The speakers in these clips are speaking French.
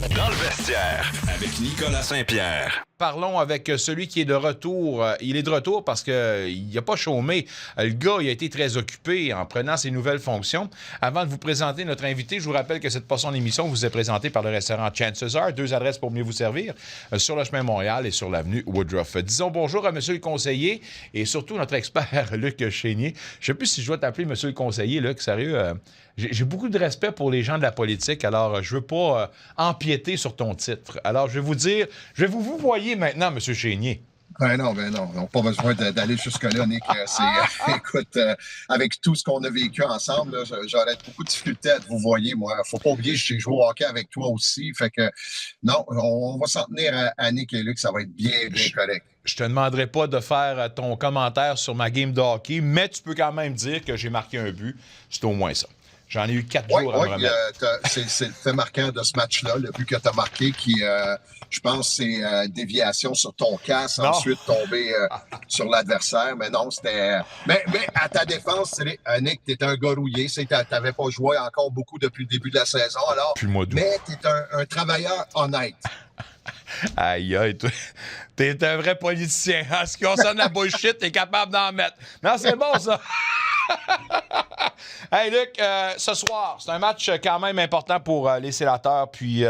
l'actu dans le vestiaire avec Nicolas Saint-Pierre. Parlons avec celui qui est de retour. Il est de retour parce qu'il n'a pas chômé. Le gars, il a été très occupé en prenant ses nouvelles fonctions. Avant de vous présenter notre invité, je vous rappelle que cette portion d'émission vous est présentée par le restaurant Chances Are. 2 adresses pour mieux vous servir, sur le chemin Montréal et sur l'avenue Woodruff. Disons bonjour à monsieur le conseiller et surtout notre expert, Luc Chénier. Je ne sais plus si je dois t'appeler monsieur le conseiller, Luc. Sérieux, j'ai beaucoup de respect pour les gens de la politique, alors je ne veux pas empiéter sur ton titre. Alors, je vais vous dire, je vais vous voyer maintenant, M. Chénier. Ben non, pas besoin d'aller jusque-là, Nick. Écoute, avec tout ce qu'on a vécu ensemble, là, j'aurais beaucoup de difficultés à vous voyer, moi. Faut pas oublier, j'ai joué au hockey avec toi aussi. Fait que, non, on va s'en tenir à Nick et Luc, ça va être bien correct. Je te demanderai pas de faire ton commentaire sur ma game de hockey, mais tu peux quand même dire que j'ai marqué un but. C'est au moins ça. J'en ai eu 4 jours à me remettre. C'est le fait marquant de ce match-là, le but que tu as marqué, qui, je pense, c'est déviation sur ton casque, ensuite tomber sur l'adversaire. Mais non, c'était... Mais à ta défense, Nick, tu es un gars rouillé. Tu n'avais pas joué encore beaucoup depuis le début de la saison. Alors, mais tu es un travailleur honnête. Aïe, aïe, t'es un vrai politicien. En ce qui concerne la bullshit, t'es capable d'en mettre. Non, c'est bon, ça. Hey, Luc, ce soir, c'est un match quand même important pour les sénateurs. Puis,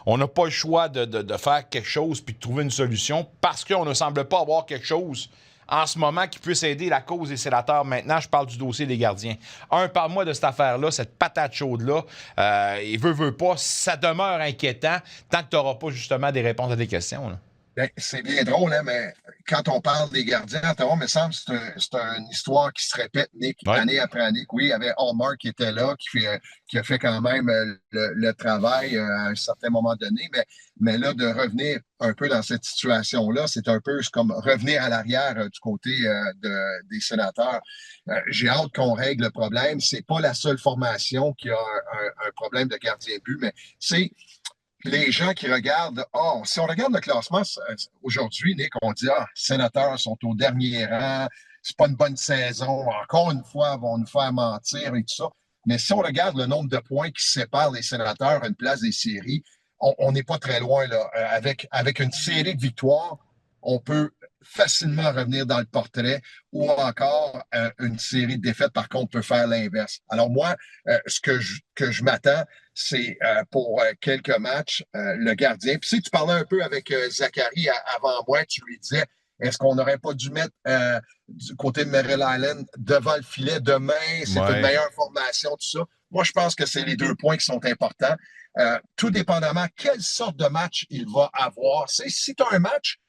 on n'a pas le choix de faire quelque chose puis de trouver une solution parce qu'on ne semble pas avoir quelque chose en ce moment qui puisse aider la cause des sénateurs. Maintenant, je parle du dossier des gardiens. Parle-moi de cette affaire-là, cette patate chaude-là. Et veut pas, ça demeure inquiétant tant que tu n'auras pas justement des réponses à des questions, là. Ben, c'est bien drôle, hein, mais quand on parle des gardiens à Ottawa, il me semble que c'est une histoire qui se répète, Nick, année après année. Oui, il y avait Hallmark qui était là, qui a fait quand même le travail à un certain moment donné. Mais là, de revenir un peu dans cette situation-là, c'est un peu comme revenir à l'arrière du côté des sénateurs. J'ai hâte qu'on règle le problème. C'est pas la seule formation qui a un problème de gardien-but, mais c'est... Les gens qui regardent, si on regarde le classement aujourd'hui, Nick, on dit, les sénateurs sont au dernier rang, c'est pas une bonne saison, encore une fois, ils vont nous faire mentir et tout ça. Mais si on regarde le nombre de points qui séparent les sénateurs à une place des séries, on n'est pas très loin, là. Avec une série de victoires, on peut facilement revenir dans le portrait ou encore une série de défaites, par contre, peut faire l'inverse. Alors moi, ce que je m'attends, c'est pour quelques matchs, le gardien. Puis si tu parlais un peu avec Zachary avant moi, tu lui disais, est-ce qu'on n'aurait pas dû mettre du côté de Merrill Island devant le filet demain? C'est une meilleure formation, tout ça. Moi, je pense que c'est les 2 points qui sont importants. Tout dépendamment quelle sorte de match il va avoir. Si tu as un match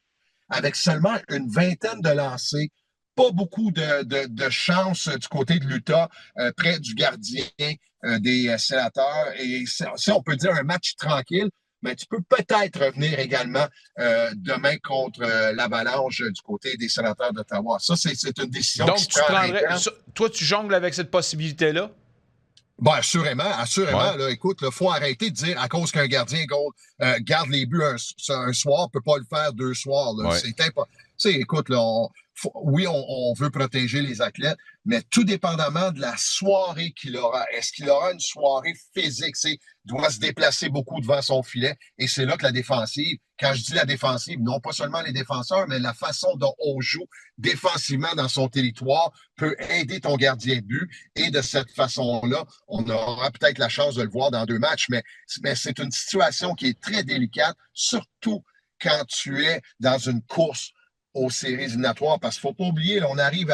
avec seulement une vingtaine de lancers, pas beaucoup de chance du côté de l'Utah, près du gardien des sénateurs. Et si on peut dire un match tranquille, mais tu peux peut-être revenir également demain contre l'Avalanche du côté des sénateurs d'Ottawa. Ça, c'est une décision donc, qui se prend. Toi, tu jongles avec cette possibilité-là? Bon, assurément. Ouais. Là, écoute, il faut arrêter de dire à cause qu'un gardien garde les buts un soir, ne peut pas le faire 2 soirs. Là. C'est important. Écoute, là, on veut protéger les athlètes, mais tout dépendamment de la soirée qu'il aura. Est-ce qu'il aura une soirée physique? Il doit se déplacer beaucoup devant son filet. Et c'est là que la défensive, quand je dis la défensive, non pas seulement les défenseurs, mais la façon dont on joue défensivement dans son territoire peut aider ton gardien de but. Et de cette façon-là, on aura peut-être la chance de le voir dans 2 matchs. Mais c'est une situation qui est très délicate, surtout quand tu es dans une course aux séries éliminatoires, parce qu'il ne faut pas oublier, là, on arrive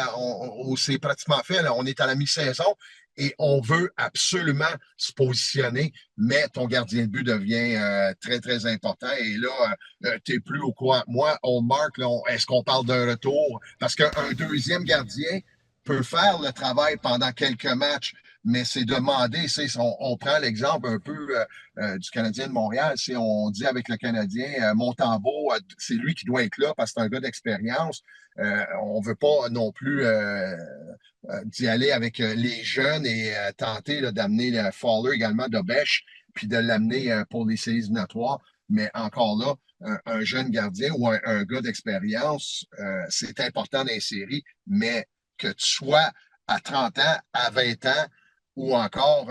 c'est pratiquement fait, là, on est à la mi-saison et on veut absolument se positionner, mais ton gardien de but devient très, très important. Et là, tu n'es plus au courant. Moi, on marque, est-ce qu'on parle d'un retour? Parce qu'un deuxième gardien peut faire le travail pendant quelques matchs, mais c'est demandé. On prend l'exemple un peu du Canadien de Montréal. On dit avec le Canadien, Montembeault, c'est lui qui doit être là parce que c'est un gars d'expérience. On ne veut pas non plus d'y aller avec les jeunes et tenter d'amener Fowler également de Bêche, puis de l'amener pour les séries éliminatoires. Mais encore là, un jeune gardien ou un gars d'expérience, c'est important dans les séries, mais que tu sois à 30 ans, à 20 ans, ou encore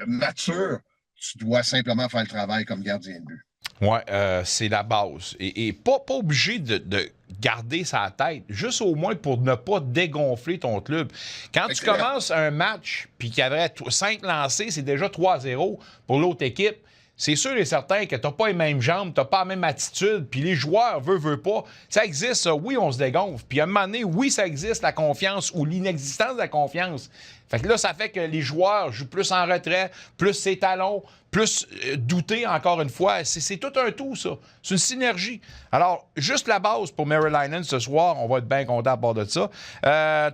mature, tu dois simplement faire le travail comme gardien de but. Oui, c'est la base. Et pas obligé de garder sa tête, juste au moins pour ne pas dégonfler ton club. Quand tu commences un match puis qu'il y avait 5 lancés, c'est déjà 3-0 pour l'autre équipe. C'est sûr et certain que tu n'as pas les mêmes jambes, tu n'as pas la même attitude, puis les joueurs, veulent pas. Ça existe, ça. Oui, on se dégonfle. Puis à un moment donné, oui, ça existe, la confiance ou l'inexistence de la confiance. Fait que là, ça fait que les joueurs jouent plus en retrait, plus ses talons, plus douter, encore une fois. C'est tout un tout, ça. C'est une synergie. Alors, juste la base pour Maryland ce soir, on va être bien content à part de ça. Tu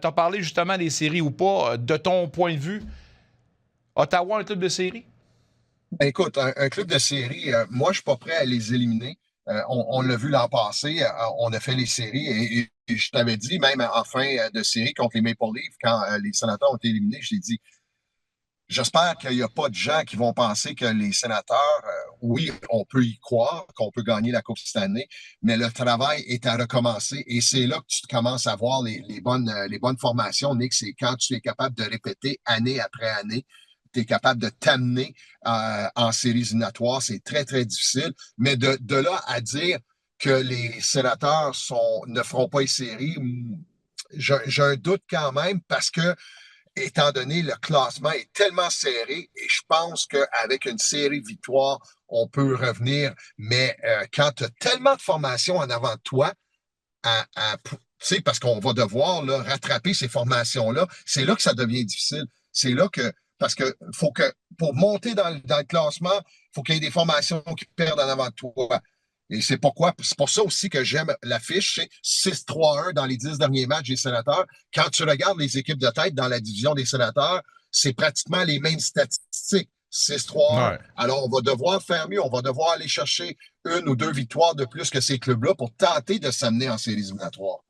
as parlé justement des séries ou pas. De ton point de vue, Ottawa, un club de série? Ben, écoute, un club de série, moi, je suis pas prêt à les éliminer. On l'a vu l'an passé, on a fait les séries et je t'avais dit, même en fin de série contre les Maple Leafs, quand les Sénateurs ont été éliminés, je t'ai dit, j'espère qu'il n'y a pas de gens qui vont penser que les Sénateurs, oui, on peut y croire, qu'on peut gagner la Coupe cette année, mais le travail est à recommencer et c'est là que tu commences à voir les bonnes formations, Nick, c'est quand tu es capable de répéter année après année. Tu es capable de t'amener en séries éliminatoires. C'est très, très difficile. Mais de là à dire que les Sénateurs ne feront pas les séries, j'ai un doute quand même parce que, étant donné le classement est tellement serré, et je pense qu'avec une série victoire, on peut revenir. Mais quand tu as tellement de formations en avant de toi, tu sais, parce qu'on va devoir là, rattraper ces formations-là, c'est là que ça devient difficile. C'est là que parce que pour monter dans le classement, il faut qu'il y ait des formations qui perdent en avant de toi. Et c'est pour ça aussi que j'aime l'affiche, c'est 6-3-1 dans les 10 derniers matchs des Sénateurs. Quand tu regardes les équipes de tête dans la division des Sénateurs, c'est pratiquement les mêmes statistiques. 6-3-1. Ouais. Alors, on va devoir faire mieux. On va devoir aller chercher 1 ou 2 victoires de plus que ces clubs-là pour tenter de s'amener en séries éliminatoires.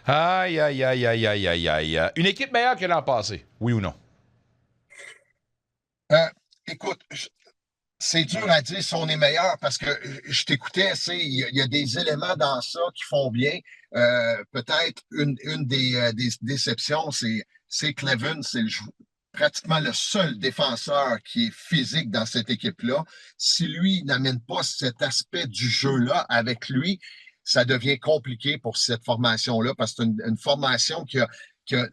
Aïe, aïe, aïe, aïe, aïe, aïe, aïe. Une équipe meilleure que l'an passé, oui ou non? Écoute, c'est dur à dire si on est meilleur parce que je t'écoutais, il y a des éléments dans ça qui font bien. Peut-être une des déceptions, c'est Cleven, c'est pratiquement le seul défenseur qui est physique dans cette équipe-là. Si lui n'amène pas cet aspect du jeu-là avec lui, ça devient compliqué pour cette formation-là parce que c'est une formation qui a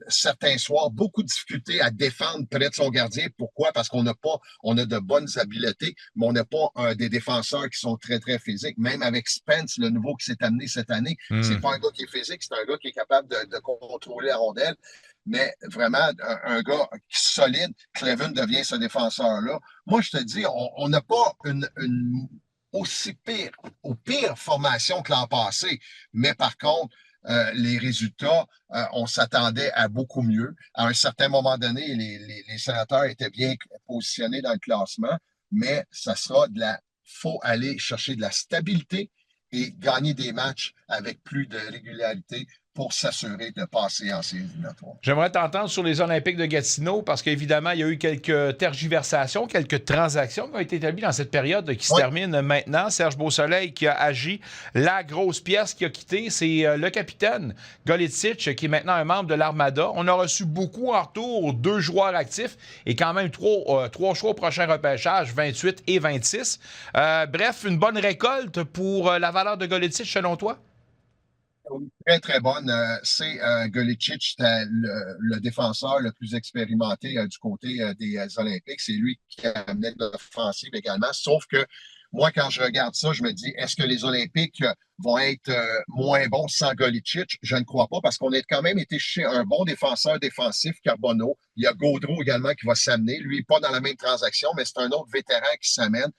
certains soirs beaucoup de difficultés à défendre près de son gardien. Pourquoi? Parce qu'on a de bonnes habiletés, mais on n'a pas des défenseurs qui sont très, très physiques. Même avec Spence, le nouveau qui s'est amené cette année, c'est pas un gars qui est physique, c'est un gars qui est capable de contrôler la rondelle. Mais vraiment, un gars solide, Cleven devient ce défenseur-là. Moi, je te dis, on n'a pas une aussi pire formation que l'an passé. Mais par contre, les résultats, on s'attendait à beaucoup mieux. À un certain moment donné, les Sénateurs étaient bien positionnés dans le classement, mais ça sera faut aller chercher de la stabilité et gagner des matchs avec plus de régularité pour s'assurer de passer en séries éliminatoires. J'aimerais t'entendre sur les Olympiques de Gatineau parce qu'évidemment, il y a eu quelques tergiversations, quelques transactions qui ont été établies dans cette période qui se termine maintenant. Serge Beausoleil qui a agi. La grosse pièce qui a quitté, c'est le capitaine Golitsich qui est maintenant un membre de l'Armada. On a reçu beaucoup en retour, 2 joueurs actifs et quand même 3 choix au prochain repêchage, 28 et 26. Bref, une bonne récolte pour la valeur de Golitsich selon toi? Très, très bonne. C'est Golicic, le défenseur le plus expérimenté du côté des Olympiques. C'est lui qui a amené l'offensive également. Sauf que moi, quand je regarde ça, je me dis, est-ce que les Olympiques vont être moins bons sans Golicic? Je ne crois pas parce qu'on a quand même été chez un bon défenseur défensif, Carbonneau. Il y a Gaudreau également qui va s'amener. Lui, pas dans la même transaction, mais c'est un autre vétéran qui s'amène.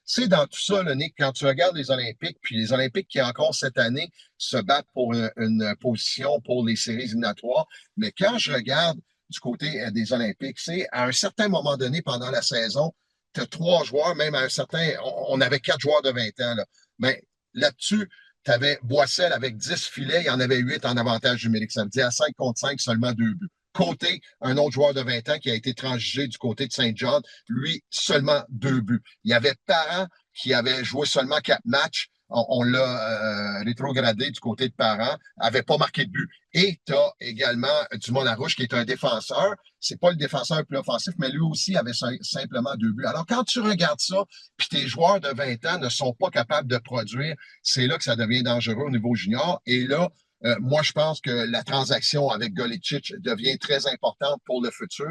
C'est dans tout ça, Nick, quand tu regardes les Olympiques, puis les Olympiques qui, encore cette année, se battent pour une position pour les séries éliminatoires. Mais quand je regarde du côté des Olympiques, c'est à un certain moment donné, pendant la saison, tu as 3 joueurs, même à un certain... On avait 4 joueurs de 20 ans. Mais là-dessus, tu avais Boissel avec 10 filets, il y en avait 8 en avantage numérique. Ça veut dire à 5 contre 5, seulement 2 buts. Côté, un autre joueur de 20 ans qui a été transigé du côté de Saint-John, lui, seulement 2 buts. Il y avait Parent qui avait joué seulement 4 matchs on l'a rétrogradé du côté de parents, n'avait pas marqué de but. Et tu as également Dumont Larouche qui est un défenseur. C'est pas le défenseur le plus offensif, mais lui aussi avait simplement 2 buts. Alors, quand tu regardes ça, puis tes joueurs de 20 ans ne sont pas capables de produire, c'est là que ça devient dangereux au niveau junior. Et là, moi, je pense que la transaction avec Golicic devient très importante pour le futur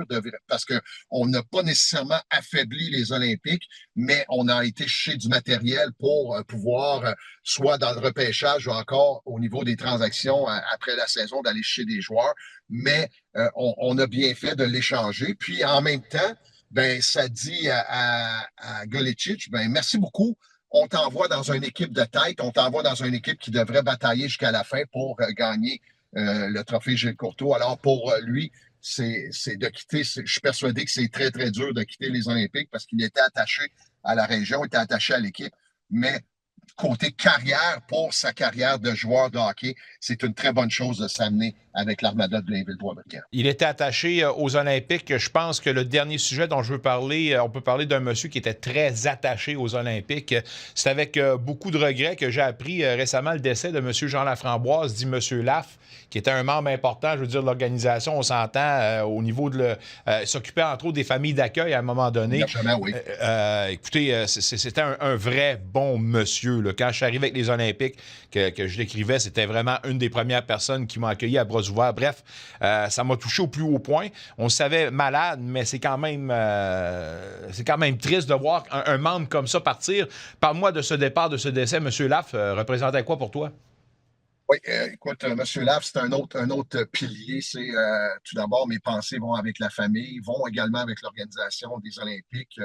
parce qu'on n'a pas nécessairement affaibli les Olympiques, mais on a été chercher du matériel pour pouvoir, soit dans le repêchage ou encore au niveau des transactions après la saison, d'aller chercher des joueurs. Mais on a bien fait de l'échanger. Puis en même temps, ben ça dit à Golicic, ben merci beaucoup. On t'envoie dans une équipe de tête, on t'envoie dans une équipe qui devrait batailler jusqu'à la fin pour gagner le trophée Gilles Courteau. Alors, pour lui, c'est de quitter. Je suis persuadé que c'est très, très dur de quitter les Olympiques parce qu'il était attaché à la région, il était attaché à l'équipe. Mais côté carrière, pour sa carrière de joueur de hockey, c'est une très bonne chose de s'amener avec l'Armada de Blainville-Boisbriand. Il était attaché aux Olympiques. Je pense que le dernier sujet dont je veux parler, on peut parler d'un monsieur qui était très attaché aux Olympiques. C'est avec beaucoup de regrets que j'ai appris récemment le décès de M. Jean Laframboise, dit M. Laff, qui était un membre important, je veux dire, de l'organisation. On s'entend au niveau de s'occuper entre autres des familles d'accueil à un moment donné. Largement, oui. Écoutez, c'était un vrai bon monsieur. Là. Quand je suis arrivé avec les Olympiques, que je l'écrivais, c'était vraiment une des premières personnes qui m'a accueilli à bras ouverts. Bref, ça m'a touché au plus haut point. On le savait malade, mais c'est quand même triste de voir un membre comme ça partir. Parle-moi de ce départ, de ce décès. M. Laff représentait quoi pour toi? Oui, écoute, M. Laff, c'est un autre pilier. C'est tout d'abord, mes pensées vont avec la famille, vont également avec l'organisation des Olympiques,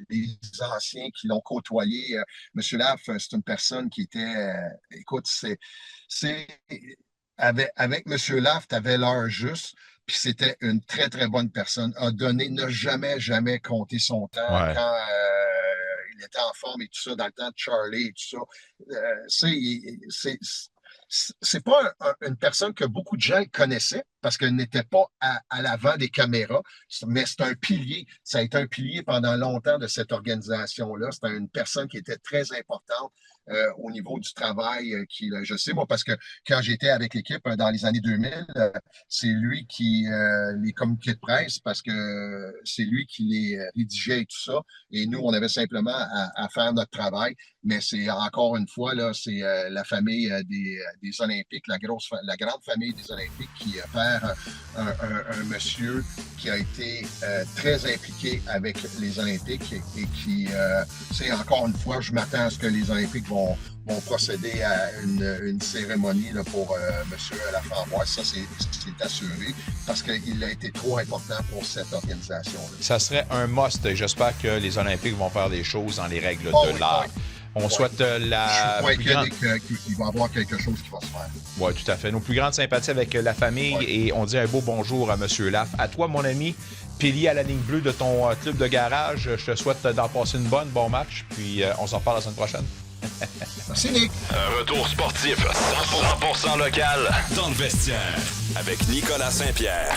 les anciens qui l'ont côtoyé. M. Laff, c'est une personne qui était, écoute, avec M. Laff, tu avais l'heure juste, puis c'était une très, très bonne personne. N'a jamais compté son temps quand il était en forme et tout ça, dans le temps de Charlie et tout ça. C'est pas une personne que beaucoup de gens connaissaient parce qu'elle n'était pas à l'avant des caméras, mais c'est un pilier. Ça a été un pilier pendant longtemps de cette organisation-là. C'était une personne qui était très importante au niveau du travail. Je sais, moi, parce que quand j'étais avec l'équipe dans les années 2000, c'est lui qui les communiqués de presse, parce que c'est lui qui les rédigeait et tout ça. Et nous, on avait simplement à faire notre travail. Mais c'est encore une fois, là, c'est la famille des Olympiques, la grande famille des Olympiques qui perd un monsieur qui a été très impliqué avec les Olympiques et qui, c'est encore une fois, je m'attends à ce que les Olympiques vont procéder à une cérémonie là, pour M. Laframboise. Ça, c'est assuré parce qu'il a été trop important pour cette organisation-là. Ça serait un must. J'espère que les Olympiques vont faire des choses dans les règles de l'art. On souhaite la. Je suis pas inquiet qu'il va y avoir quelque chose qui va se faire. Oui, tout à fait. Nos plus grandes sympathies avec la famille et on dit un beau bonjour à M. Laff. À toi, mon ami, pilier à la ligne bleue de ton club de garage, je te souhaite d'en passer une bon match, puis on s'en reparle la semaine prochaine. Merci, Nick. Un retour sportif 100% local dans le vestiaire avec Nicolas Saint-Pierre.